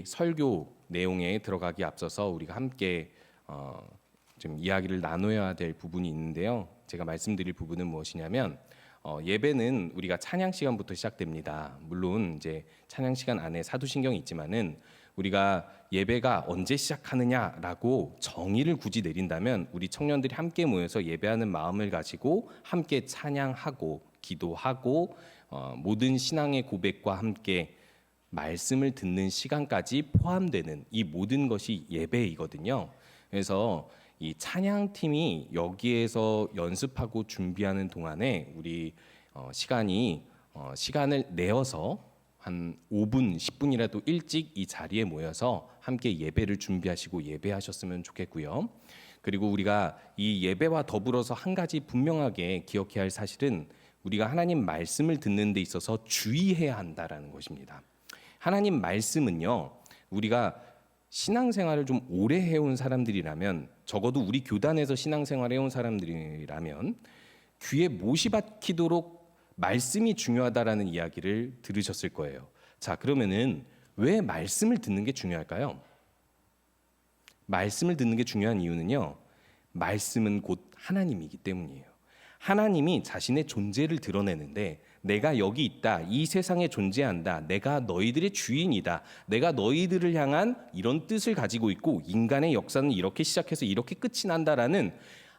설교 내용에 들어가기 앞서서 우리가 함께 좀 이야기를 나눠야 될 부분이 있는데요. 제가 말씀드릴 부분은 무엇이냐면 예배는 우리가 찬양 시간부터 시작됩니다. 물론 이제 찬양 시간 안에 사도신경이 있지만은 우리가 예배가 언제 시작하느냐라고 정의를 굳이 내린다면 우리 청년들이 함께 모여서 예배하는 마음을 가지고 함께 찬양하고 기도하고 모든 신앙의 고백과 함께 말씀을 듣는 시간까지 포함되는 이 모든 것이 예배이거든요. 그래서 이 찬양팀이 여기에서 연습하고 준비하는 동안에 우리 시간을 내어서 한 5분, 10분이라도 일찍 이 자리에 모여서 함께 예배를 준비하시고 예배하셨으면 좋겠고요. 그리고 우리가 이 예배와 더불어서 한 가지 분명하게 기억해야 할 사실은 우리가 하나님 말씀을 듣는 데 있어서 주의해야 한다라는 것입니다. 하나님 말씀은요, 우리가 신앙생활을 좀 오래 해온 사람들이라면, 적어도 우리 교단에서 신앙생활을 해온 사람들이라면 귀에 못이 박히도록 말씀이 중요하다라는 이야기를 들으셨을 거예요. 자, 그러면은 왜 말씀을 듣는 게 중요할까요? 말씀을 듣는 게 중요한 이유는요, 말씀은 곧 하나님이기 때문이에요. 하나님이 자신의 존재를 드러내는데, 내가 여기 있다, 이 세상에 존재한다, 내가 너희들의 주인이다, 내가 너희들을 향한 이런 뜻을 가지고 있고 인간의 역사는 이렇게 시작해서 이렇게 끝이 난다라는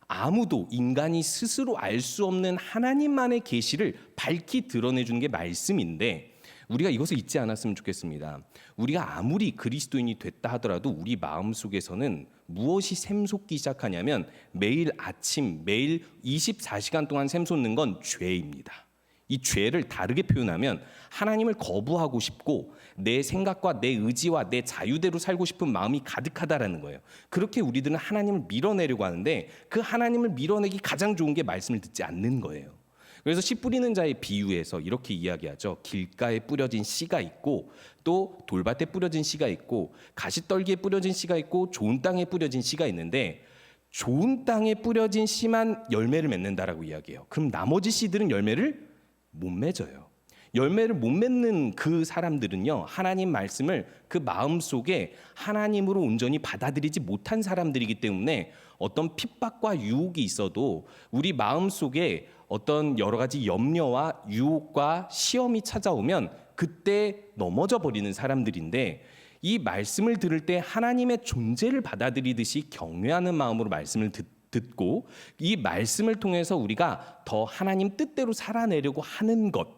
아무도 인간이 스스로 알 수 없는 하나님만의 계시를 밝히 드러내주는 게 말씀인데, 우리가 이것을 잊지 않았으면 좋겠습니다. 우리가 아무리 그리스도인이 됐다 하더라도 우리 마음속에서는 무엇이 샘솟기 시작하냐면 매일 아침, 매일 24시간 동안 샘솟는 건 죄입니다. 이 죄를 다르게 표현하면 하나님을 거부하고 싶고 내 생각과 내 의지와 내 자유대로 살고 싶은 마음이 가득하다라는 거예요. 그렇게 우리들은 하나님을 밀어내려고 하는데 그 하나님을 밀어내기 가장 좋은 게 말씀을 듣지 않는 거예요. 그래서 씨 뿌리는 자의 비유에서 이렇게 이야기하죠. 길가에 뿌려진 씨가 있고 또 돌밭에 뿌려진 씨가 있고 가시떨기에 뿌려진 씨가 있고 좋은 땅에 뿌려진 씨가 있는데, 좋은 땅에 뿌려진 씨만 열매를 맺는다라고 이야기해요. 그럼 나머지 씨들은 열매를 못 맺어요. 열매를 못 맺는 그 사람들은요, 하나님 말씀을 그 마음속에 하나님으로 온전히 받아들이지 못한 사람들이기 때문에 어떤 핍박과 유혹이 있어도 우리 마음속에 어떤 여러 가지 염려와 유혹과 시험이 찾아오면 그때 넘어져 버리는 사람들인데, 이 말씀을 들을 때 하나님의 존재를 받아들이듯이 경외하는 마음으로 말씀을 듣고 이 말씀을 통해서 우리가 더 하나님 뜻대로 살아내려고 하는 것,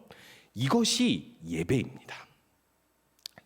이것이 예배입니다.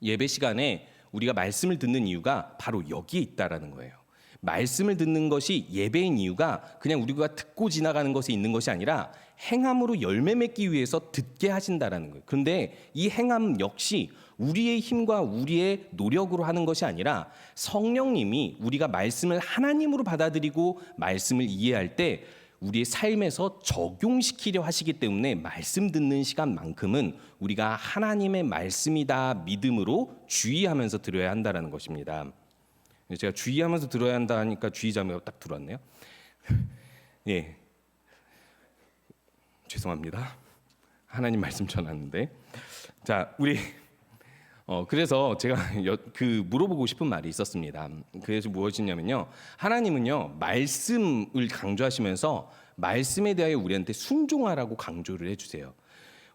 예배 시간에 우리가 말씀을 듣는 이유가 바로 여기에 있다라는 거예요. 말씀을 듣는 것이 예배인 이유가 그냥 우리가 듣고 지나가는 것에 있는 것이 아니라 행함으로 열매 맺기 위해서 듣게 하신다라는 거예요. 그런데 이 행함 역시 우리의 힘과 우리의 노력으로 하는 것이 아니라 성령님이 우리가 말씀을 하나님으로 받아들이고 말씀을 이해할 때 우리의 삶에서 적용시키려 하시기 때문에 말씀 듣는 시간만큼은 우리가 하나님의 말씀이다 믿음으로 주의하면서 들어야 한다는 것입니다. 제가 주의하면서 들어야 한다 하니까 주의자매가 딱 들어왔네요. 예, 죄송합니다. 하나님 말씀 전하는데, 자, 우리 그래서 제가 물어보고 싶은 말이 있었습니다. 그래서 무엇이냐면요, 하나님은요 말씀을 강조하시면서 말씀에 대하여 우리한테 순종하라고 강조를 해주세요.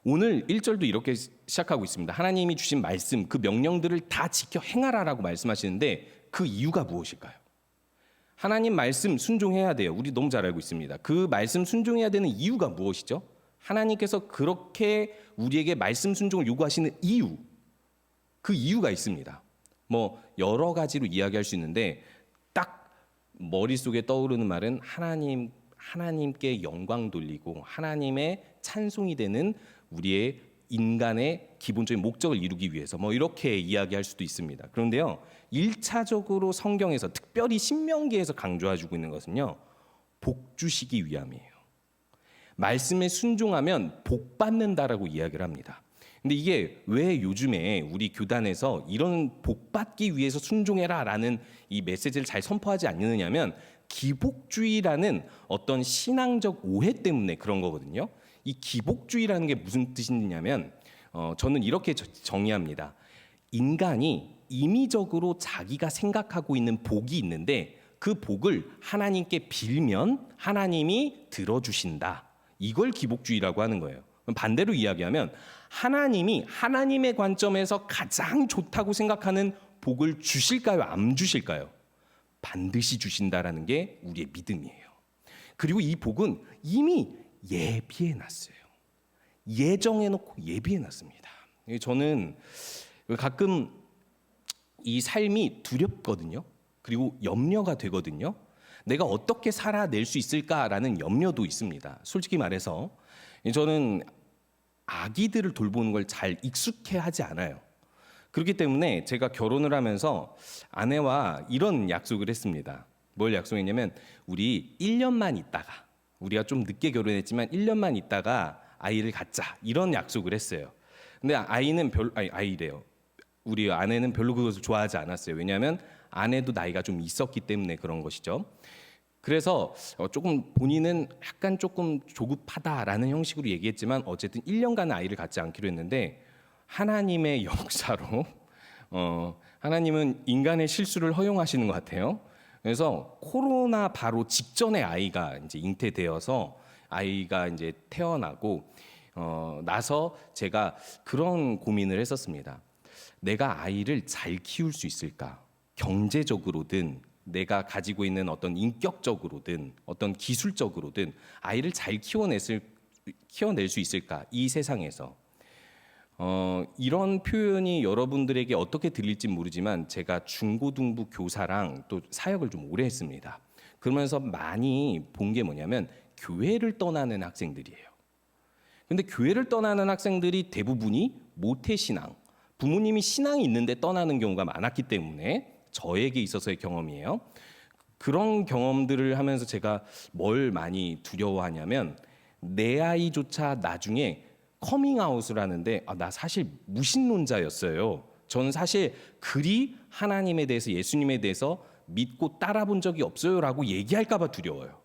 오늘 1절도 이렇게 시작하고 있습니다. 하나님이 주신 말씀, 그 명령들을 다 지켜 행하라라고 말씀하시는데 그 이유가 무엇일까요? 하나님 말씀 순종해야 돼요. 우리 너무 잘 알고 있습니다. 그 말씀 순종해야 되는 이유가 무엇이죠? 하나님께서 그렇게 우리에게 말씀 순종을 요구하시는 이유, 그 이유가 있습니다. 뭐 여러 가지로 이야기할 수 있는데 딱 머릿속에 떠오르는 말은 하나님께 영광 돌리고 하나님의 찬송이 되는 우리의 인간의 기본적인 목적을 이루기 위해서 뭐 이렇게 이야기할 수도 있습니다. 그런데요, 1차적으로 성경에서 특별히 신명기에서 강조해주고 있는 것은요, 복 주시기 위함이에요. 말씀에 순종하면 복 받는다라고 이야기를 합니다. 근데 이게 왜 요즘에 우리 교단에서 이런 복 받기 위해서 순종해라라는 이 메시지를 잘 선포하지 않느냐면 기복주의라는 어떤 신앙적 오해 때문에 그런 거거든요. 이 기복주의라는 게 무슨 뜻이냐면 저는 이렇게 정의합니다. 인간이 임의적으로 자기가 생각하고 있는 복이 있는데 그 복을 하나님께 빌면 하나님이 들어주신다. 이걸 기복주의라고 하는 거예요. 반대로 이야기하면 하나님이 하나님의 관점에서 가장 좋다고 생각하는 복을 주실까요? 안 주실까요? 반드시 주신다라는 게 우리의 믿음이에요. 그리고 이 복은 이미 예비해 놨어요. 예정해 놓고 예비해 놨습니다. 저는 가끔 이 삶이 두렵거든요. 그리고 염려가 되거든요. 내가 어떻게 살아낼 수 있을까라는 염려도 있습니다. 솔직히 말해서 저는 아기들을 돌보는 걸 잘 익숙해 하지 않아요. 그렇기 때문에 제가 결혼을 하면서 아내와 이런 약속을 했습니다. 뭘 약속했냐면 우리 1년만 있다가, 우리가 좀 늦게 결혼했지만 1년만 있다가 아이를 갖자, 이런 약속을 했어요. 근데 아이래요. 우리 아내는 별로 그것을 좋아하지 않았어요. 왜냐하면 아내도 나이가 좀 있었기 때문에 그런 것이죠. 그래서 조금 본인은 약간 조금 조급하다라는 형식으로 얘기했지만 어쨌든 1년간 아이를 갖지 않기로 했는데 하나님의 역사로 하나님은 인간의 실수를 허용하시는 것 같아요. 그래서 코로나 바로 직전에 아이가 이제 잉태되어서 아이가 이제 태어나고 나서 제가 그런 고민을 했었습니다. 내가 아이를 잘 키울 수 있을까? 경제적으로든 내가 가지고 있는 어떤 인격적으로든 어떤 기술적으로든 아이를 잘 키워낼 수 있을까? 이 세상에서. 이런 표현이 여러분들에게 어떻게 들릴지 모르지만 제가 중고등부 교사랑 또 사역을 좀 오래 했습니다. 그러면서 많이 본 게 뭐냐면 교회를 떠나는 학생들이에요. 근데 교회를 떠나는 학생들이 대부분이 모태신앙, 부모님이 신앙이 있는데 떠나는 경우가 많았기 때문에 저에게 있어서의 경험이에요. 그런 경험들을 하면서 제가 뭘 많이 두려워하냐면 내 아이조차 나중에 커밍아웃을 하는데 나 사실 무신론자였어요. 저는 사실 그리 하나님에 대해서 예수님에 대해서 믿고 따라본 적이 없어요라고 얘기할까 봐 두려워요.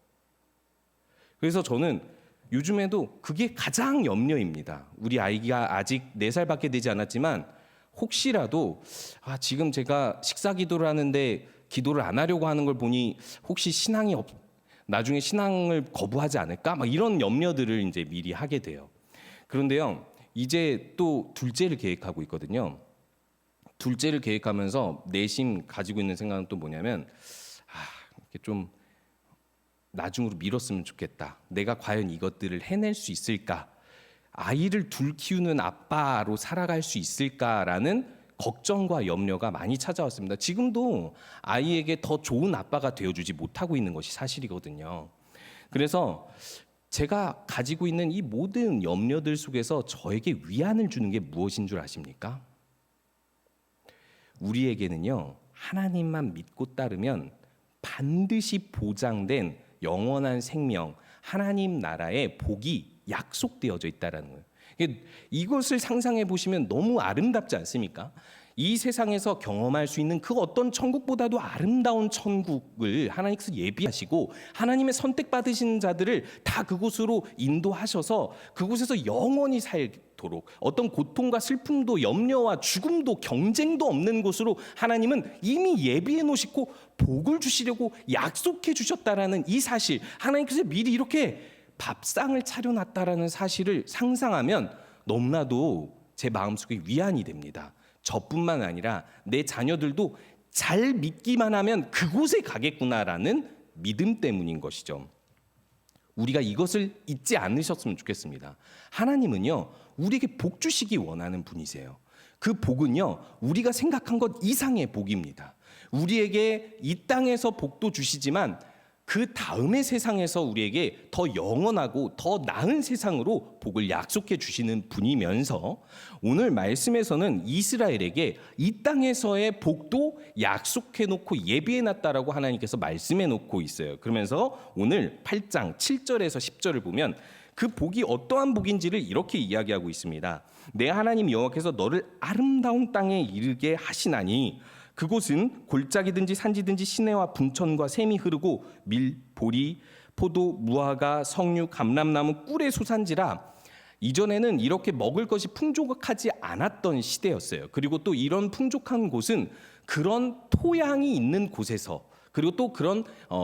그래서 저는 요즘에도 그게 가장 염려입니다. 우리 아이가 아직 4살밖에 되지 않았지만 혹시라도 지금 제가 식사 기도를 하는데 기도를 안 하려고 하는 걸 보니 혹시 나중에 신앙을 거부하지 않을까? 막 이런 염려들을 이제 미리 하게 돼요. 그런데요, 이제 또 둘째를 계획하고 있거든요. 둘째를 계획하면서 내심 가지고 있는 생각은 또 뭐냐면 이렇게 좀 나중으로 미뤘으면 좋겠다. 내가 과연 이것들을 해낼 수 있을까? 아이를 둘 키우는 아빠로 살아갈 수 있을까라는 걱정과 염려가 많이 찾아왔습니다. 지금도 아이에게 더 좋은 아빠가 되어주지 못하고 있는 것이 사실이거든요. 그래서 제가 가지고 있는 이 모든 염려들 속에서 저에게 위안을 주는 게 무엇인 줄 아십니까? 우리에게는요, 하나님만 믿고 따르면 반드시 보장된 영원한 생명, 하나님 나라의 복이 약속되어져 있다라는 거예요. 이것을 상상해 보시면 너무 아름답지 않습니까? 이 세상에서 경험할 수 있는 그 어떤 천국보다도 아름다운 천국을 하나님께서 예비하시고 하나님의 선택받으신 자들을 다 그곳으로 인도하셔서 그곳에서 영원히 살도록 어떤 고통과 슬픔도 염려와 죽음도 경쟁도 없는 곳으로 하나님은 이미 예비해 놓으시고 복을 주시려고 약속해 주셨다라는 이 사실, 하나님께서 미리 이렇게 밥상을 차려놨다라는 사실을 상상하면 너무나도 제 마음속에 위안이 됩니다. 저뿐만 아니라 내 자녀들도 잘 믿기만 하면 그곳에 가겠구나라는 믿음 때문인 것이죠. 우리가 이것을 잊지 않으셨으면 좋겠습니다. 하나님은요, 우리에게 복 주시기 원하는 분이세요. 그 복은요, 우리가 생각한 것 이상의 복입니다. 우리에게 이 땅에서 복도 주시지만 그 다음의 세상에서 우리에게 더 영원하고 더 나은 세상으로 복을 약속해 주시는 분이면서 오늘 말씀에서는 이스라엘에게 이 땅에서의 복도 약속해 놓고 예비해 놨다라고 하나님께서 말씀해 놓고 있어요. 그러면서 오늘 8장 7절에서 10절을 보면 그 복이 어떠한 복인지를 이렇게 이야기하고 있습니다. 내 하나님 여호와께서 너를 아름다운 땅에 이르게 하시나니 그곳은 골짜기든지 산지든지 시내와 분천과 샘이 흐르고 밀, 보리, 포도, 무화과, 석류, 감람나무, 꿀의 소산지라. 이전에는 이렇게 먹을 것이 풍족하지 않았던 시대였어요. 그리고 또 이런 풍족한 곳은 그런 토양이 있는 곳에서, 그리고 또 그런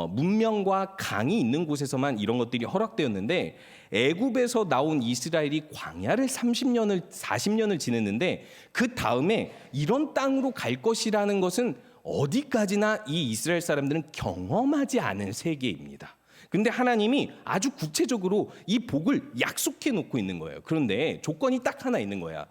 문명과 강이 있는 곳에서만 이런 것들이 허락되었는데, 애굽에서 나온 이스라엘이 광야를 40년을 지냈는데 그 다음에 이런 땅으로 갈 것이라는 것은 어디까지나 이 이스라엘 사람들은 경험하지 않은 세계입니다. 근데 하나님이 아주 구체적으로 이 복을 약속해 놓고 있는 거예요. 그런데 조건이 딱 하나 있는 거야.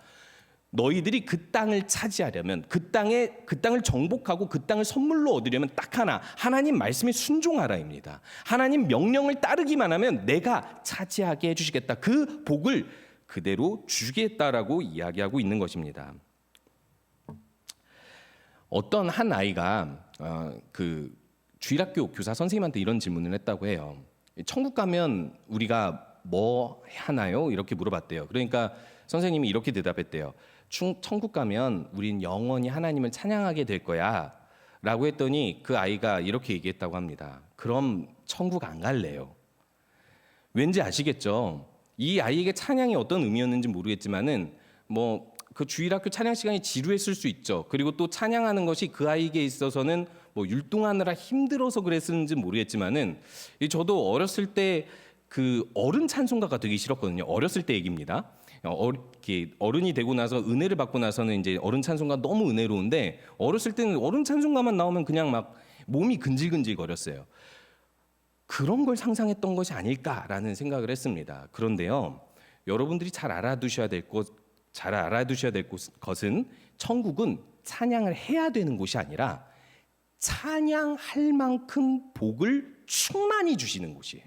너희들이 그 땅을 차지하려면, 그 땅을 정복하고 그 땅을 선물로 얻으려면 딱 하나, 하나님 말씀에 순종하라입니다. 하나님 명령을 따르기만 하면 내가 차지하게 해주시겠다. 그 복을 그대로 주겠다라고 이야기하고 있는 것입니다. 어떤 한 아이가 그 주일학교 교사 선생님한테 이런 질문을 했다고 해요. 천국 가면 우리가 뭐 하나요? 이렇게 물어봤대요. 그러니까 선생님이 이렇게 대답했대요. 천국 가면 우린 영원히 하나님을 찬양하게 될 거야 라고 했더니 그 아이가 이렇게 얘기했다고 합니다. 그럼 천국 안 갈래요. 왠지 아시겠죠? 이 아이에게 찬양이 어떤 의미였는지 모르겠지만은 그 주일학교 찬양 시간이 지루했을 수 있죠. 그리고 또 찬양하는 것이 그 아이에게 있어서는 율동하느라 힘들어서 그랬는지 모르겠지만은, 저도 어렸을 때 그 어른 찬송가가 되게 싫었거든요. 어렸을 때 얘기입니다. 어른이 되고 나서 은혜를 받고 나서는 이제 어른 찬송가 너무 은혜로운데, 어렸을 때는 어른 찬송가만 나오면 그냥 막 몸이 근질근질 거렸어요. 그런 걸 상상했던 것이 아닐까라는 생각을 했습니다. 그런데요, 여러분들이 잘 알아두셔야 될 것은 천국은 찬양을 해야 되는 곳이 아니라 찬양할 만큼 복을 충만히 주시는 곳이에요.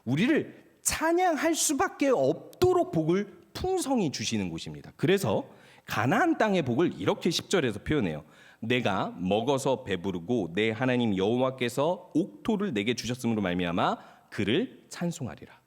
우리를 찬양할 수밖에 없도록 복을 풍성히 주시는 곳입니다. 그래서 가나안 땅의 복을 이렇게 10절에서 표현해요. 내가 먹어서 배부르고 내 하나님 여호와께서 옥토를 내게 주셨음으로 말미암아 그를 찬송하리라.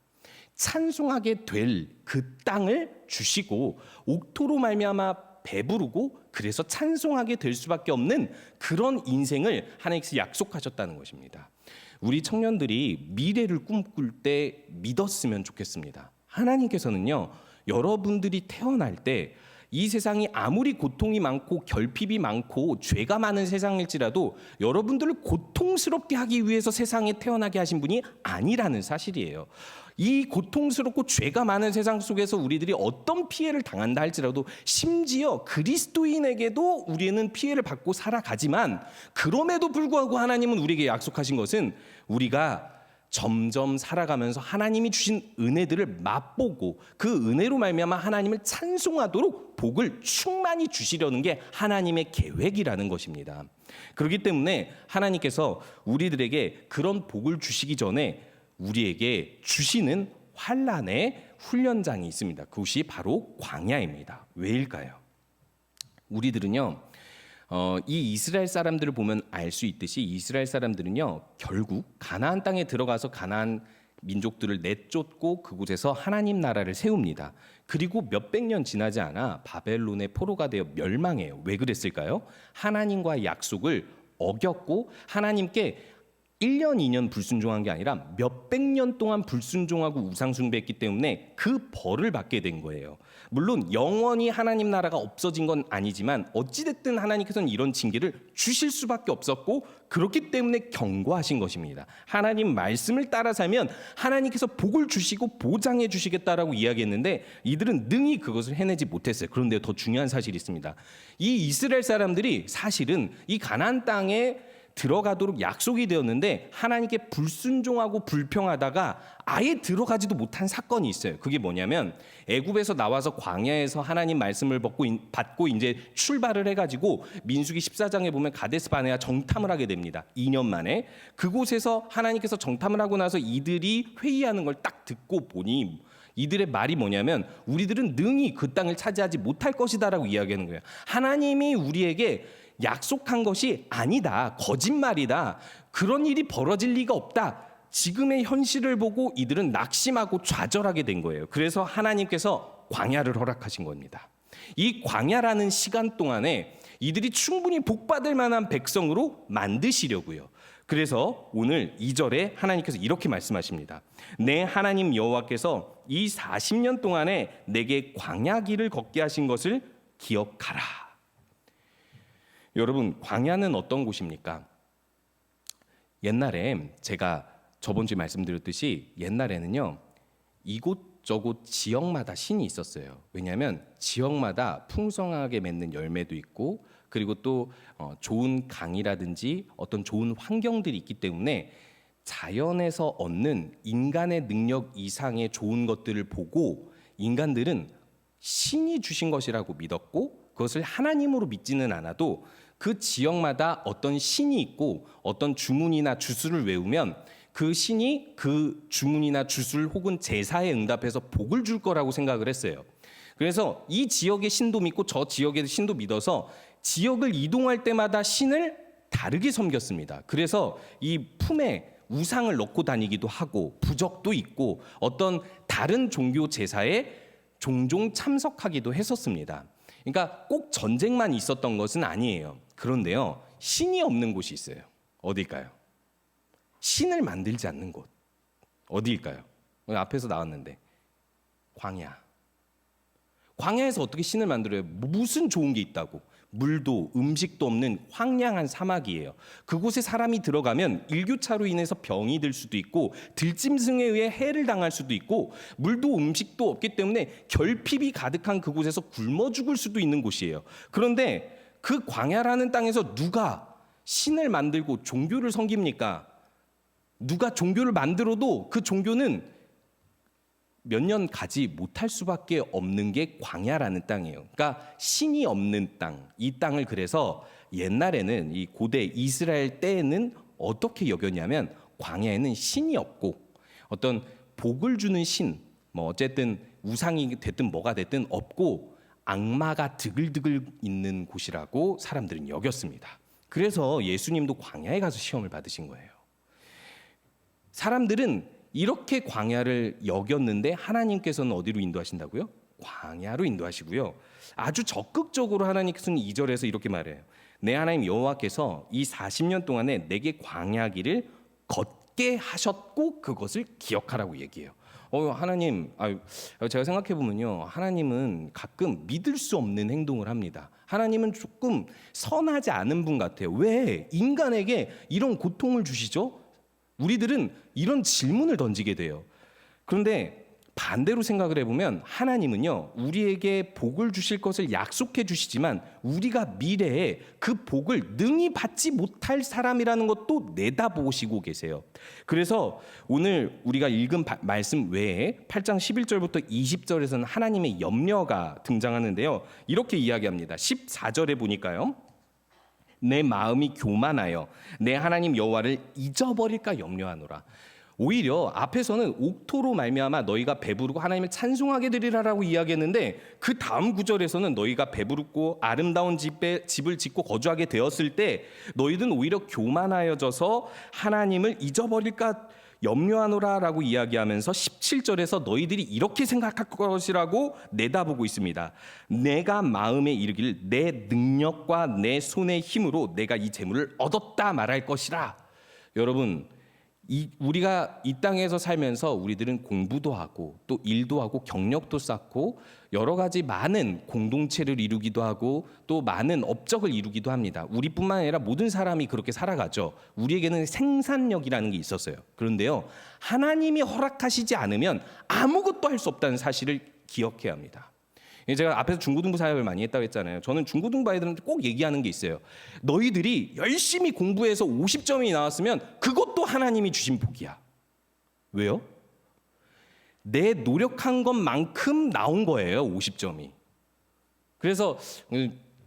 찬송하게 될 그 땅을 주시고 옥토로 말미암아 배부르고 그래서 찬송하게 될 수밖에 없는 그런 인생을 하나님께서 약속하셨다는 것입니다. 우리 청년들이 미래를 꿈꿀 때 믿었으면 좋겠습니다. 하나님께서는요, 여러분들이 태어날 때 이 세상이 아무리 고통이 많고 결핍이 많고 죄가 많은 세상일지라도 여러분들을 고통스럽게 하기 위해서 세상에 태어나게 하신 분이 아니라는 사실이에요. 이 고통스럽고 죄가 많은 세상 속에서 우리들이 어떤 피해를 당한다 할지라도, 심지어 그리스도인에게도 우리는 피해를 받고 살아가지만, 그럼에도 불구하고 하나님은 우리에게 약속하신 것은 우리가 점점 살아가면서 하나님이 주신 은혜들을 맛보고 그 은혜로 말미암아 하나님을 찬송하도록 복을 충만히 주시려는 게 하나님의 계획이라는 것입니다. 그렇기 때문에 하나님께서 우리들에게 그런 복을 주시기 전에 우리에게 주시는 환난의 훈련장이 있습니다. 그것이 바로 광야입니다. 왜일까요? 우리들은요, 이 이스라엘 사람들을 보면 알 수 있듯이 이스라엘 사람들은요, 결국 가나안 땅에 들어가서 가나안 민족들을 내쫓고 그곳에서 하나님 나라를 세웁니다. 그리고 몇백 년 지나지 않아 바벨론의 포로가 되어 멸망해요. 왜 그랬을까요? 하나님과의 약속을 어겼고 하나님께 1년, 2년 불순종한 게 아니라 몇백 년 동안 불순종하고 우상숭배했기 때문에 그 벌을 받게 된 거예요. 물론 영원히 하나님 나라가 없어진 건 아니지만 어찌됐든 하나님께서는 이런 징계를 주실 수밖에 없었고, 그렇기 때문에 경고하신 것입니다. 하나님 말씀을 따라 살면 하나님께서 복을 주시고 보장해 주시겠다라고 이야기했는데 이들은 능히 그것을 해내지 못했어요. 그런데 더 중요한 사실이 있습니다. 이 이스라엘 사람들이 사실은 이 가나안 땅에 들어가도록 약속이 되었는데 하나님께 불순종하고 불평하다가 아예 들어가지도 못한 사건이 있어요. 그게 뭐냐면, 애굽에서 나와서 광야에서 하나님 말씀을 받고 이제 출발을 해가지고 민수기 14장에 보면 가데스 바네아 정탐을 하게 됩니다. 2년 만에 그곳에서 하나님께서 정탐을 하고 나서 이들이 회의하는 걸 딱 듣고 보니 이들의 말이 뭐냐면, 우리들은 능히 그 땅을 차지하지 못할 것이다라고 이야기하는 거예요. 하나님이 우리에게 약속한 것이 아니다, 거짓말이다, 그런 일이 벌어질 리가 없다. 지금의 현실을 보고 이들은 낙심하고 좌절하게 된 거예요. 그래서 하나님께서 광야를 허락하신 겁니다. 이 광야라는 시간 동안에 이들이 충분히 복받을 만한 백성으로 만드시려고요. 그래서 오늘 2절에 하나님께서 이렇게 말씀하십니다. 내 하나님 여호와께서 이 40년 동안에 내게 광야 길을 걷게 하신 것을 기억하라. 여러분, 광야는 어떤 곳입니까? 옛날에 제가 저번 주에 말씀드렸듯이 옛날에는요, 이곳저곳 지역마다 신이 있었어요. 왜냐하면 지역마다 풍성하게 맺는 열매도 있고, 그리고 또 좋은 강이라든지 어떤 좋은 환경들이 있기 때문에 자연에서 얻는 인간의 능력 이상의 좋은 것들을 보고 인간들은 신이 주신 것이라고 믿었고, 그것을 하나님으로 믿지는 않아도 그 지역마다 어떤 신이 있고 어떤 주문이나 주술을 외우면 그 신이 그 주문이나 주술 혹은 제사에 응답해서 복을 줄 거라고 생각을 했어요. 그래서 이 지역의 신도 믿고 저 지역의 신도 믿어서 지역을 이동할 때마다 신을 다르게 섬겼습니다. 그래서 이 품에 우상을 넣고 다니기도 하고 부적도 있고 어떤 다른 종교 제사에 종종 참석하기도 했었습니다. 그러니까 꼭 전쟁만 있었던 것은 아니에요. 그런데요, 신이 없는 곳이 있어요. 어딜까요? 신을 만들지 않는 곳. 어디일까요? 앞에서 나왔는데 광야. 광야에서 어떻게 신을 만들어요? 무슨 좋은 게 있다고? 물도 음식도 없는 황량한 사막이에요. 그곳에 사람이 들어가면 일교차로 인해서 병이 들 수도 있고 들짐승에 의해 해를 당할 수도 있고 물도 음식도 없기 때문에 결핍이 가득한 그곳에서 굶어 죽을 수도 있는 곳이에요. 그런데 그 광야라는 땅에서 누가 신을 만들고 종교를 섬깁니까? 누가 종교를 만들어도 그 종교는 몇 년 가지 못할 수밖에 없는 게 광야라는 땅이에요. 그러니까 신이 없는 땅, 이 땅을 그래서 옛날에는 이 고대 이스라엘 때에는 어떻게 여겼냐면 광야에는 신이 없고 어떤 복을 주는 신, 뭐 어쨌든 우상이 됐든 뭐가 됐든 없고 악마가 드글드글 있는 곳이라고 사람들은 여겼습니다. 그래서 예수님도 광야에 가서 시험을 받으신 거예요. 사람들은 이렇게 광야를 여겼는데 하나님께서는 어디로 인도하신다고요? 광야로 인도하시고요. 아주 적극적으로 하나님께서는 2절에서 이렇게 말해요. 내 하나님 여호와께서 이 40년 동안에 내게 광야 길을 걷게 하셨고 그것을 기억하라고 얘기해요. 하나님, 제가 생각해 보면요, 하나님은 가끔 믿을 수 없는 행동을 합니다. 하나님은 조금 선하지 않은 분 같아요. 왜 인간에게 이런 고통을 주시죠? 우리들은 이런 질문을 던지게 돼요. 그런데 반대로 생각을 해보면 하나님은요, 우리에게 복을 주실 것을 약속해 주시지만 우리가 미래에 그 복을 능히 받지 못할 사람이라는 것도 내다보시고 계세요. 그래서 오늘 우리가 읽은 말씀 외에 8장 11절부터 20절에서는 하나님의 염려가 등장하는데요. 이렇게 이야기합니다. 14절에 보니까요, 내 마음이 교만하여 내 하나님 여호와를 잊어버릴까 염려하노라. 오히려 앞에서는 옥토로 말미암아 너희가 배부르고 하나님을 찬송하게 되리라라고 이야기했는데 그 다음 구절에서는 너희가 배부르고 아름다운 집을 짓고 거주하게 되었을 때 너희들은 오히려 교만하여져서 하나님을 잊어버릴까 염려하노라라고 이야기하면서 17절에서 너희들이 이렇게 생각할 것이라고 내다보고 있습니다. 내가 마음에 이르기를 내 능력과 내 손의 힘으로 내가 이 재물을 얻었다 말할 것이라. 여러분, 우리가 이 땅에서 살면서 우리들은 공부도 하고 또 일도 하고 경력도 쌓고 여러 가지 많은 공동체를 이루기도 하고 또 많은 업적을 이루기도 합니다. 우리뿐만 아니라 모든 사람이 그렇게 살아가죠. 우리에게는 생산력이라는 게 있었어요. 그런데요, 하나님이 허락하시지 않으면 아무것도 할 수 없다는 사실을 기억해야 합니다. 제가 앞에서 중고등부 사역을 많이 했다고 했잖아요. 저는 중고등부 아이들한테 꼭 얘기하는 게 있어요. 너희들이 열심히 공부해서 50점이 나왔으면 그것도 하나님이 주신 복이야. 왜요? 내 노력한 것만큼 나온 거예요, 50점이. 그래서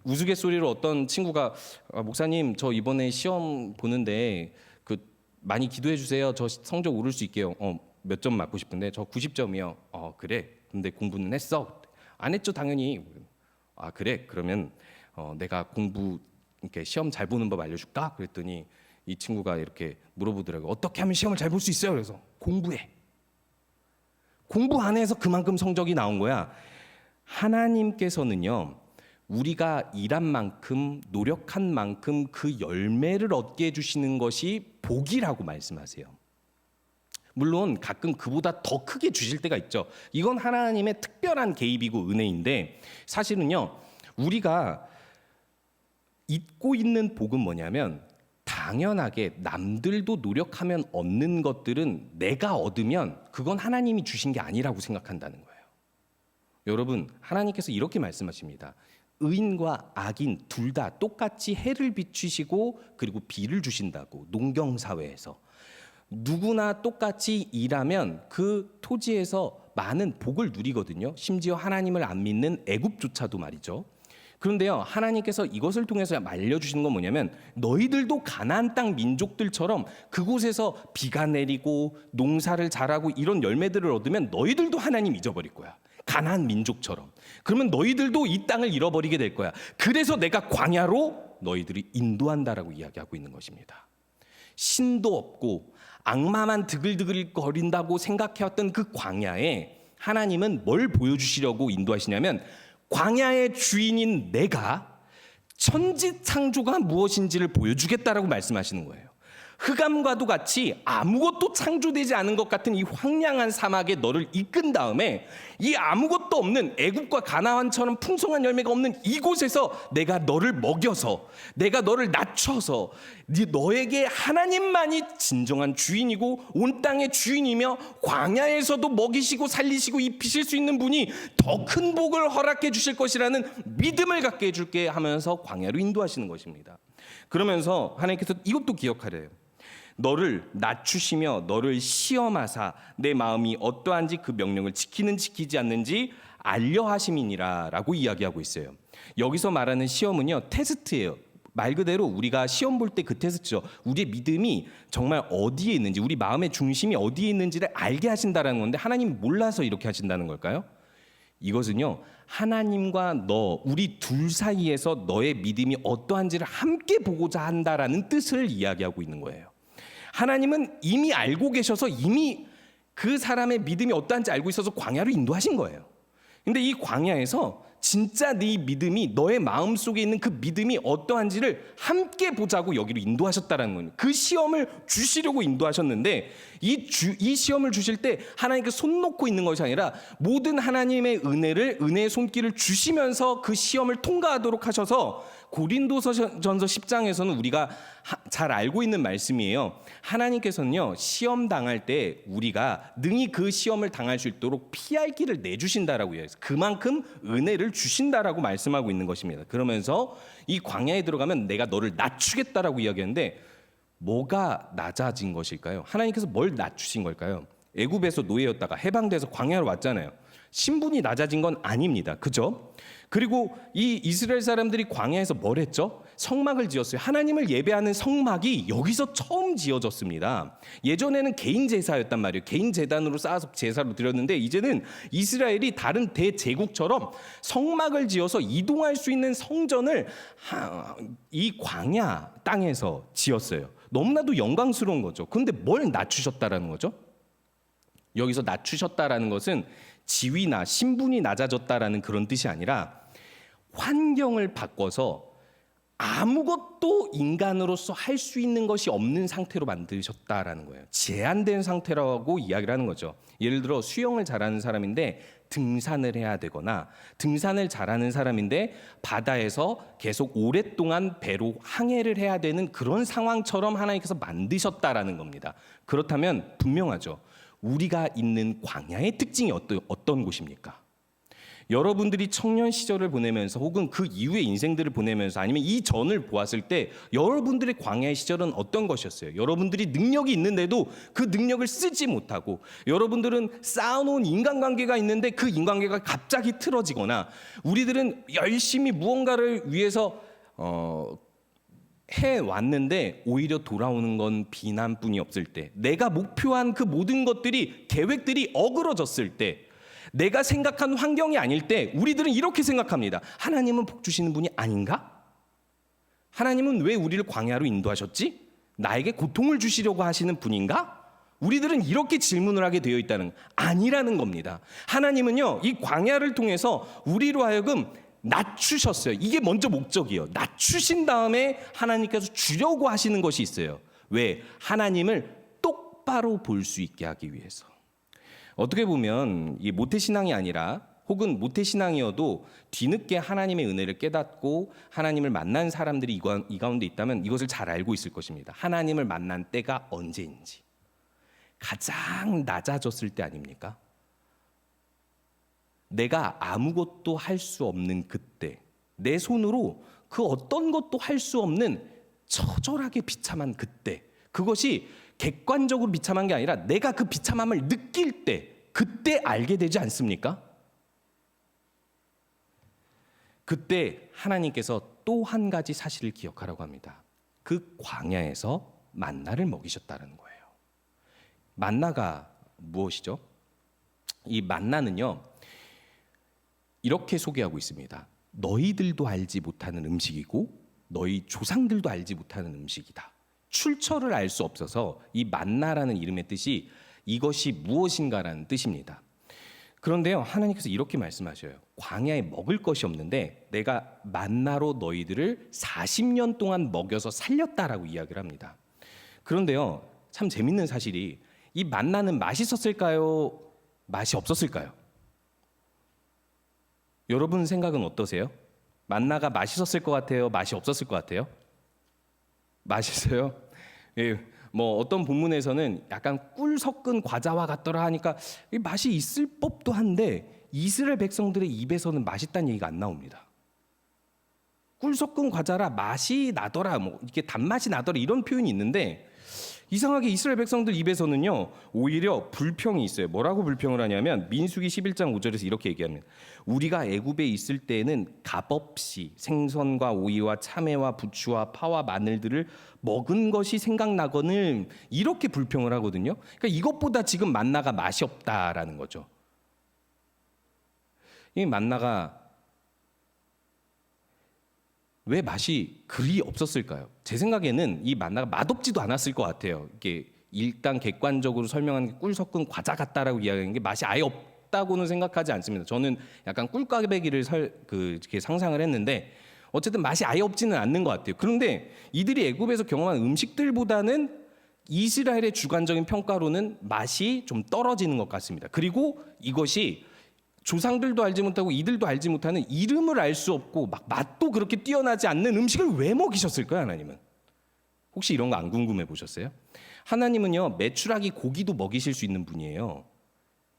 우스갯소리로 어떤 친구가 목사님, 저 이번에 시험 보는데 많이 기도해 주세요. 저 성적 오를 수 있게요. 몇 점 맞고 싶은데 저 90점이요. 그래. 근데 공부는 했어? 안 했죠, 당연히. 그래. 그러면 내가 공부 이렇게 시험 잘 보는 법 알려줄까? 그랬더니 이 친구가 이렇게 물어보더라고요. 어떻게 하면 시험을 잘 볼 수 있어요? 그래서 공부해. 공부 안 해서 그만큼 성적이 나온 거야. 하나님께서는요, 우리가 일한 만큼 노력한 만큼 그 열매를 얻게 해주시는 것이 복이라고 말씀하세요. 물론 가끔 그보다 더 크게 주실 때가 있죠. 이건 하나님의 특별한 개입이고 은혜인데, 사실은요, 우리가 잊고 있는 복은 뭐냐면, 당연하게 남들도 노력하면 얻는 것들은 내가 얻으면 그건 하나님이 주신 게 아니라고 생각한다는 거예요. 여러분, 하나님께서 이렇게 말씀하십니다. 의인과 악인 둘 다 똑같이 해를 비추시고 그리고 비를 주신다고. 농경사회에서 누구나 똑같이 일하면 그 토지에서 많은 복을 누리거든요. 심지어 하나님을 안 믿는 애굽조차도 말이죠. 그런데요, 하나님께서 이것을 통해서 알려주시는 건 뭐냐면, 너희들도 가나안 땅 민족들처럼 그곳에서 비가 내리고 농사를 잘하고 이런 열매들을 얻으면 너희들도 하나님 잊어버릴 거야. 가나안 민족처럼. 그러면 너희들도 이 땅을 잃어버리게 될 거야. 그래서 내가 광야로 너희들이 인도한다라고 이야기하고 있는 것입니다. 신도 없고 악마만 드글드글거린다고 생각해왔던 그 광야에 하나님은 뭘 보여주시려고 인도하시냐면, 광야의 주인인 내가 천지창조가 무엇인지를 보여주겠다라고 말씀하시는 거예요. 흑암과도 같이 아무것도 창조되지 않은 것 같은 이 황량한 사막에 너를 이끈 다음에, 이 아무것도 없는 애굽과 가나안처럼 풍성한 열매가 없는 이곳에서 내가 너를 먹여서, 내가 너를 낮춰서 너에게 하나님만이 진정한 주인이고 온 땅의 주인이며 광야에서도 먹이시고 살리시고 입히실 수 있는 분이 더 큰 복을 허락해 주실 것이라는 믿음을 갖게 해줄게 하면서 광야로 인도하시는 것입니다. 그러면서 하나님께서 이것도 기억하래요. 너를 낮추시며 너를 시험하사 내 마음이 어떠한지 그 명령을 지키는지 지키지 않는지 알려 하심이니라 라고 이야기하고 있어요. 여기서 말하는 시험은요, 테스트예요. 말 그대로 우리가 시험 볼 때 그 테스트죠. 우리의 믿음이 정말 어디에 있는지, 우리 마음의 중심이 어디에 있는지를 알게 하신다는 건데, 하나님이 몰라서 이렇게 하신다는 걸까요? 이것은요, 하나님과 너, 우리 둘 사이에서 너의 믿음이 어떠한지를 함께 보고자 한다라는 뜻을 이야기하고 있는 거예요. 하나님은 이미 알고 계셔서 이미 그 사람의 믿음이 어떠한지 알고 있어서 광야로 인도하신 거예요. 근데 이 광야에서 진짜 네 믿음이, 너의 마음속에 있는 그 믿음이 어떠한지를 함께 보자고 여기로 인도하셨다라는 거예요. 그 시험을 주시려고 인도하셨는데, 이 시험을 주실 때 하나님께서 손 놓고 있는 것이 아니라 모든 하나님의 은혜의 손길을 주시면서 그 시험을 통과하도록 하셔서, 고린도전서 10장에서는 우리가 잘 알고 있는 말씀이에요. 하나님께서는요, 시험 당할 때 우리가 능히 그 시험을 당할 수 있도록 피할 길을 내주신다라고 해요. 그만큼 은혜를 주신다라고 말씀하고 있는 것입니다. 그러면서 이 광야에 들어가면 내가 너를 낮추겠다라고 이야기하는데, 뭐가 낮아진 것일까요? 하나님께서 뭘 낮추신 걸까요? 애굽에서 노예였다가 해방돼서 광야로 왔잖아요. 신분이 낮아진 건 아닙니다. 그죠? 그리고 이 이스라엘 사람들이 광야에서 뭘 했죠? 성막을 지었어요. 하나님을 예배하는 성막이 여기서 처음 지어졌습니다. 예전에는 개인 제사였단 말이에요. 개인 제단으로 쌓아서 제사로 드렸는데, 이제는 이스라엘이 다른 대제국처럼 성막을 지어서 이동할 수 있는 성전을 이 광야 땅에서 지었어요. 너무나도 영광스러운 거죠. 그런데 뭘 낮추셨다라는 거죠? 여기서 낮추셨다라는 것은 지위나 신분이 낮아졌다라는 그런 뜻이 아니라, 환경을 바꿔서 아무것도 인간으로서 할 수 있는 것이 없는 상태로 만드셨다라는 거예요. 제한된 상태라고 이야기를 하는 거죠. 예를 들어 수영을 잘하는 사람인데 등산을 해야 되거나, 등산을 잘하는 사람인데 바다에서 계속 오랫동안 배로 항해를 해야 되는 그런 상황처럼 하나님께서 만드셨다라는 겁니다. 그렇다면 분명하죠. 우리가 있는 광야의 특징이 어떤 곳입니까? 여러분들이 청년 시절을 보내면서 혹은 그 이후의 인생들을 보내면서 아니면 이 전을 보았을 때 여러분들의 광야의 시절은 어떤 것이었어요? 여러분들이 능력이 있는데도 그 능력을 쓰지 못하고, 여러분들은 쌓아놓은 인간관계가 있는데 그 인간관계가 갑자기 틀어지거나, 우리들은 열심히 무언가를 위해서 해왔는데 오히려 돌아오는 건 비난뿐이 없을 때, 내가 목표한 그 모든 것들이, 계획들이 어그러졌을 때, 내가 생각한 환경이 아닐 때 우리들은 이렇게 생각합니다. 하나님은 복 주시는 분이 아닌가? 하나님은 왜 우리를 광야로 인도하셨지? 나에게 고통을 주시려고 하시는 분인가? 우리들은 이렇게 질문을 하게 되어 있다는, 아니라는 겁니다. 하나님은요, 이 광야를 통해서 우리로 하여금 낮추셨어요. 이게 먼저 목적이에요. 낮추신 다음에 하나님께서 주려고 하시는 것이 있어요. 왜? 하나님을 똑바로 볼 수 있게 하기 위해서. 어떻게 보면 이 모태신앙이 아니라 혹은 모태신앙이어도 뒤늦게 하나님의 은혜를 깨닫고 하나님을 만난 사람들이 이 가운데 있다면 이것을 잘 알고 있을 것입니다. 하나님을 만난 때가 언제인지. 가장 낮아졌을 때 아닙니까? 내가 아무것도 할 수 없는 그때, 내 손으로 그 어떤 것도 할 수 없는 처절하게 비참한 그때, 그것이 객관적으로 비참한 게 아니라 내가 그 비참함을 느낄 때, 그때 알게 되지 않습니까? 그때 하나님께서 또 한 가지 사실을 기억하라고 합니다. 그 광야에서 만나를 먹이셨다는 거예요. 만나가 무엇이죠? 이 만나는요, 이렇게 소개하고 있습니다. 너희들도 알지 못하는 음식이고 너희 조상들도 알지 못하는 음식이다. 출처를 알 수 없어서 이 만나라는 이름의 뜻이 이것이 무엇인가라는 뜻입니다. 그런데요, 하나님께서 이렇게 말씀하셔요. 광야에 먹을 것이 없는데 내가 만나로 너희들을 40년 동안 먹여서 살렸다라고 이야기를 합니다. 그런데요, 참 재밌는 사실이 이 만나는 맛있었을까요? 맛이 없었을까요? 여러분 생각은 어떠세요? 만나가 맛있었을 것 같아요? 맛이 없었을 것 같아요? 맛있어요? 예, 뭐 어떤 본문에서는 약간 꿀 섞은 과자와 같더라 하니까 맛이 있을 법도 한데 이스라엘 백성들의 입에서는 맛있다는 얘기가 안 나옵니다. 꿀 섞은 과자라 맛이 나더라, 뭐 이렇게 단맛이 나더라 이런 표현이 있는데 이상하게 이스라엘 백성들 입에서는요 오히려 불평이 있어요. 뭐라고 불평을 하냐면 민수기 11장 5절에서 이렇게 얘기합니다. 우리가 애굽에 있을 때에는 값없이 생선과 오이와 참외와 부추와 파와 마늘들을 먹은 것이 생각나거늘, 이렇게 불평을 하거든요. 그러니까 이것보다 지금 만나가 맛이 없다라는 거죠. 이 만나가 왜 맛이 그리 없었을까요? 제 생각에는 이 만나가 맛없지도 않았을 것 같아요. 이게 일단 객관적으로 설명하는 게 꿀 섞은 과자 같다라고 이야기하는 게 맛이 아예 없다고는 생각하지 않습니다. 저는 약간 꿀꽈배기를 이렇게 상상을 했는데 어쨌든 맛이 아예 없지는 않는 것 같아요. 그런데 이들이 애굽에서 경험한 음식들보다는 이스라엘의 주관적인 평가로는 맛이 좀 떨어지는 것 같습니다. 그리고 이것이 조상들도 알지 못하고 이들도 알지 못하는 이름을 알 수 없고 막 맛도 그렇게 뛰어나지 않는 음식을 왜 먹이셨을까요, 하나님은? 혹시 이런 거 안 궁금해 보셨어요? 하나님은요, 메추라기 고기도 먹이실 수 있는 분이에요.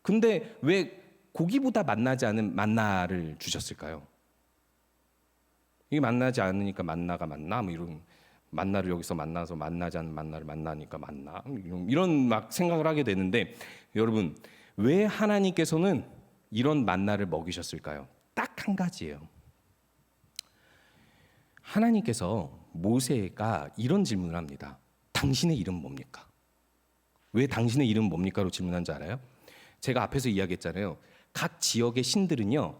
근데 왜 고기보다 맛나지 않은 만나를 주셨을까요? 이게 만나지 않으니까 만나가 맞나? 뭐 이런, 만나를 여기서 만나서 만나지 않는 만나를 만나니까 맞나? 이런 막 생각을 하게 되는데, 여러분, 왜 하나님께서는 이런 만나를 먹이셨을까요? 딱 한 가지예요. 하나님께서 모세가 이런 질문을 합니다. 당신의 이름 뭡니까? 왜 당신의 이름 뭡니까로 질문한 줄 알아요? 제가 앞에서 이야기했잖아요. 각 지역의 신들은요,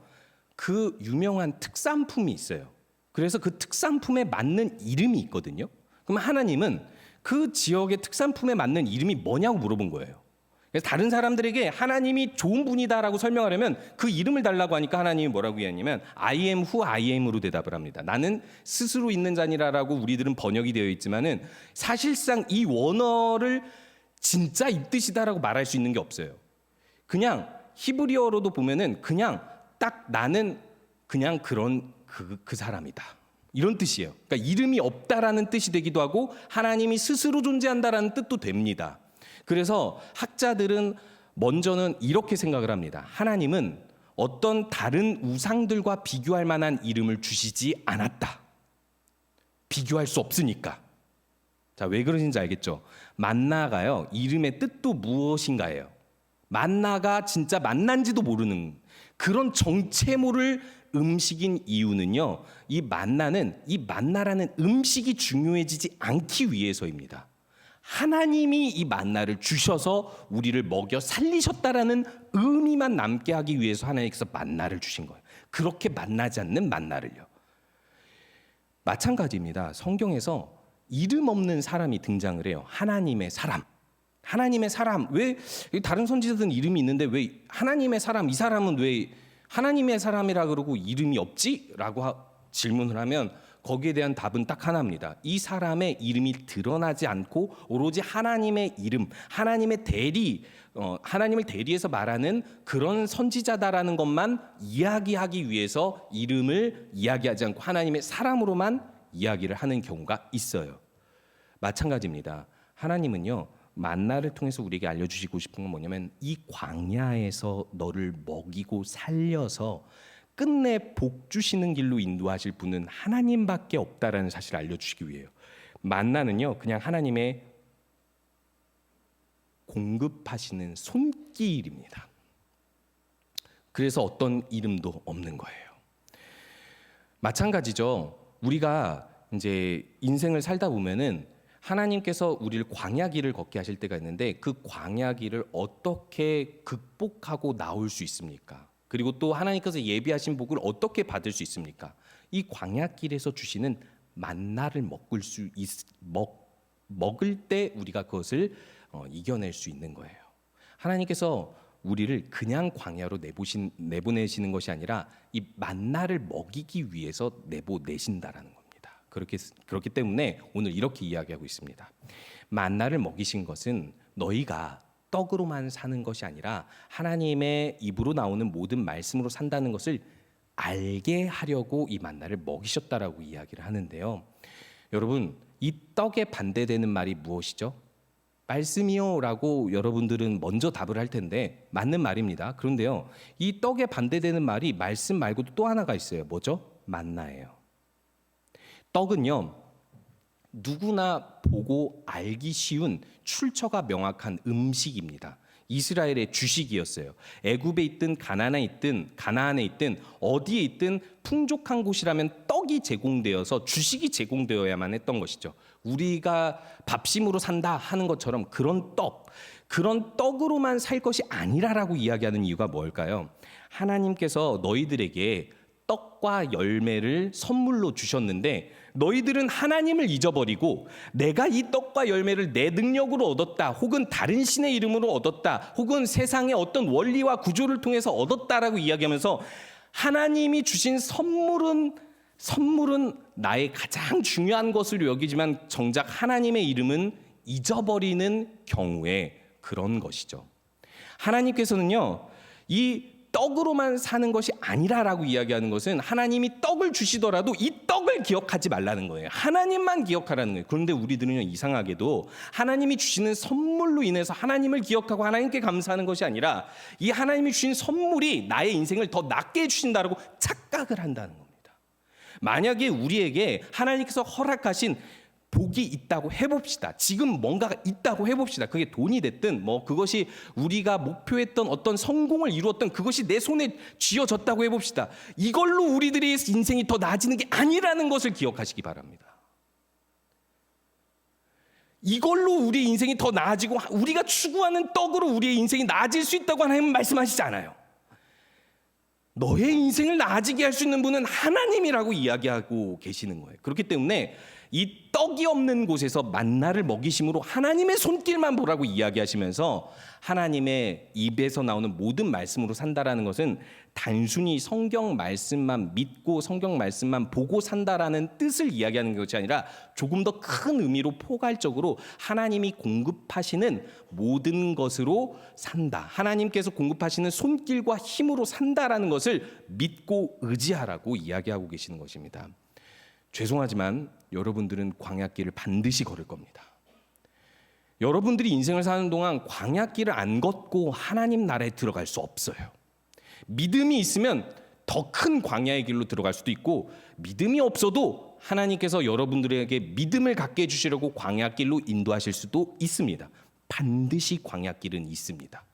그 유명한 특산품이 있어요. 그래서 그 특산품에 맞는 이름이 있거든요. 그럼 하나님은 그 지역의 특산품에 맞는 이름이 뭐냐고 물어본 거예요. 그래서 다른 사람들에게 하나님이 좋은 분이다라고 설명하려면 그 이름을 달라고 하니까 하나님이 뭐라고 이야기하냐면 I am who I am으로 대답을 합니다. 나는 스스로 있는 자니라라고 우리들은 번역이 되어 있지만은 사실상 이 원어를 진짜 이 뜻이다라고 말할 수 있는 게 없어요. 그냥 히브리어로도 보면은 그냥 딱 나는 그냥 그런 그 사람이다, 이런 뜻이에요. 그러니까 이름이 없다라는 뜻이 되기도 하고 하나님이 스스로 존재한다라는 뜻도 됩니다. 그래서 학자들은 먼저는 이렇게 생각을 합니다. 하나님은 어떤 다른 우상들과 비교할 만한 이름을 주시지 않았다. 비교할 수 없으니까. 자, 왜 그러신지 알겠죠? 만나가요, 이름의 뜻도 무엇인가예요. 만나가 진짜 만난지도 모르는 그런 정체 모를 음식인 이유는요, 이 만나라는 음식이 중요해지지 않기 위해서입니다. 하나님이 이 만나를 주셔서 우리를 먹여 살리셨다라는 의미만 남게 하기 위해서 하나님께서 만나를 주신 거예요. 그렇게 만나지 않는 만나를요. 마찬가지입니다. 성경에서 이름 없는 사람이 등장을 해요. 하나님의 사람. 하나님의 사람. 왜 다른 선지자들은 이름이 있는데 왜 하나님의 사람, 이 사람은 왜 하나님의 사람이라 그러고 이름이 없지? 라고 질문을 하면 거기에 대한 답은 딱 하나입니다. 이 사람의 이름이 드러나지 않고 오로지 하나님의 이름, 하나님을 대리해서 말하는 그런 선지자다라는 것만 이야기하기 위해서 이름을 이야기하지 않고 하나님의 사람으로만 이야기를 하는 경우가 있어요. 마찬가지입니다. 하나님은요, 만나를 통해서 우리에게 알려주시고 싶은 건 뭐냐면 이 광야에서 너를 먹이고 살려서 끝내 복 주시는 길로 인도하실 분은 하나님밖에 없다라는 사실을 알려주시기 위해요. 만나는요, 그냥 하나님의 공급하시는 손길입니다. 그래서 어떤 이름도 없는 거예요. 마찬가지죠. 우리가 이제 인생을 살다 보면은 하나님께서 우리를 광야 길을 걷게 하실 때가 있는데 그 광야 길을 어떻게 극복하고 나올 수 있습니까? 그리고 또 하나님께서 예비하신 복을 어떻게 받을 수 있습니까? 이 광야 길에서 주시는 만나를 먹을 때 우리가 그것을 이겨낼 수 있는 거예요. 하나님께서 우리를 그냥 광야로 내보내시는 것이 아니라 이 만나를 먹이기 위해서 내보내신다라는 겁니다. 그렇기 때문에 오늘 이렇게 이야기하고 있습니다. 만나를 먹이신 것은 너희가 떡으로만 사는 것이 아니라 하나님의 입으로 나오는 모든 말씀으로 산다는 것을 알게 하려고 이 만나를 먹이셨다라고 이야기를 하는데요. 여러분, 이 떡에 반대되는 말이 무엇이죠? 말씀이요라고 여러분들은 먼저 답을 할 텐데 맞는 말입니다. 그런데요, 이 떡에 반대되는 말이 말씀 말고도 또 하나가 있어요. 뭐죠? 만나예요. 떡은요, 누구나 보고 알기 쉬운 출처가 명확한 음식입니다. 이스라엘의 주식이었어요. 애굽에 있든 가나안에 있든 어디에 있든 풍족한 곳이라면 떡이 제공되어서 주식이 제공되어야만 했던 것이죠. 우리가 밥심으로 산다 하는 것처럼 그런 떡으로만 살 것이 아니라라고 이야기하는 이유가 뭘까요? 하나님께서 너희들에게 떡과 열매를 선물로 주셨는데 너희들은 하나님을 잊어버리고 내가 이 떡과 열매를 내 능력으로 얻었다, 혹은 다른 신의 이름으로 얻었다, 혹은 세상의 어떤 원리와 구조를 통해서 얻었다라고 이야기하면서 하나님이 주신 선물은 나의 가장 중요한 것으로 여기지만 정작 하나님의 이름은 잊어버리는 경우에 그런 것이죠. 하나님께서는요, 이 떡으로만 사는 것이 아니라라고 이야기하는 것은 하나님이 떡을 주시더라도 이 떡을 기억하지 말라는 거예요. 하나님만 기억하라는 거예요. 그런데 우리들은요, 이상하게도 하나님이 주시는 선물로 인해서 하나님을 기억하고 하나님께 감사하는 것이 아니라 이 하나님이 주신 선물이 나의 인생을 더 낫게 해주신다라고 착각을 한다는 겁니다. 만약에 우리에게 하나님께서 허락하신 복이 있다고 해봅시다. 지금 뭔가가 있다고 해봅시다. 그게 돈이 됐든 그것이 우리가 목표했던 어떤 성공을 이루었던 그것이 내 손에 쥐어졌다고 해봅시다. 이걸로 우리들의 인생이 더 나아지는 게 아니라는 것을 기억하시기 바랍니다. 이걸로 우리 인생이 더 나아지고 우리가 추구하는 떡으로 우리의 인생이 나아질 수 있다고 하나님은 말씀하시지 않아요. 너의 인생을 나아지게 할 수 있는 분은 하나님이라고 이야기하고 계시는 거예요. 그렇기 때문에 이 떡이 없는 곳에서 만나를 먹이심으로 하나님의 손길만 보라고 이야기하시면서 하나님의 입에서 나오는 모든 말씀으로 산다라는 것은 단순히 성경 말씀만 믿고 성경 말씀만 보고 산다라는 뜻을 이야기하는 것이 아니라 조금 더 큰 의미로 포괄적으로 하나님이 공급하시는 모든 것으로 산다. 하나님께서 공급하시는 손길과 힘으로 산다라는 것을 믿고 의지하라고 이야기하고 계시는 것입니다. 죄송하지만 여러분들은 광야길을 반드시 걸을 겁니다. 여러분들이 인생을 사는 동안 광야길을 안 걷고 하나님 나라에 들어갈 수 없어요. 믿음이 있으면 더 큰 광야의 길로 들어갈 수도 있고, 믿음이 없어도 하나님께서 여러분들에게 믿음을 갖게 해주시려고 광야길로 인도하실 수도 있습니다. 반드시 광야길은 있습니다.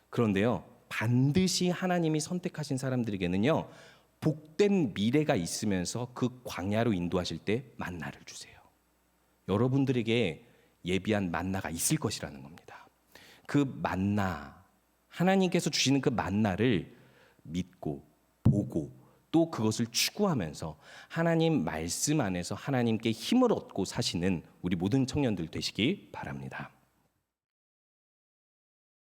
그런데요, 반드시 하나님이 선택하신 사람들에게는요, 복된 미래가 있으면서 그 광야로 인도하실 때 만나를 주세요. 여러분들에게 예비한 만나가 있을 것이라는 겁니다. 그 만나, 하나님께서 주시는 그 만나를 믿고 보고 또 그것을 추구하면서 하나님 말씀 안에서 하나님께 힘을 얻고 사시는 우리 모든 청년들 되시기 바랍니다.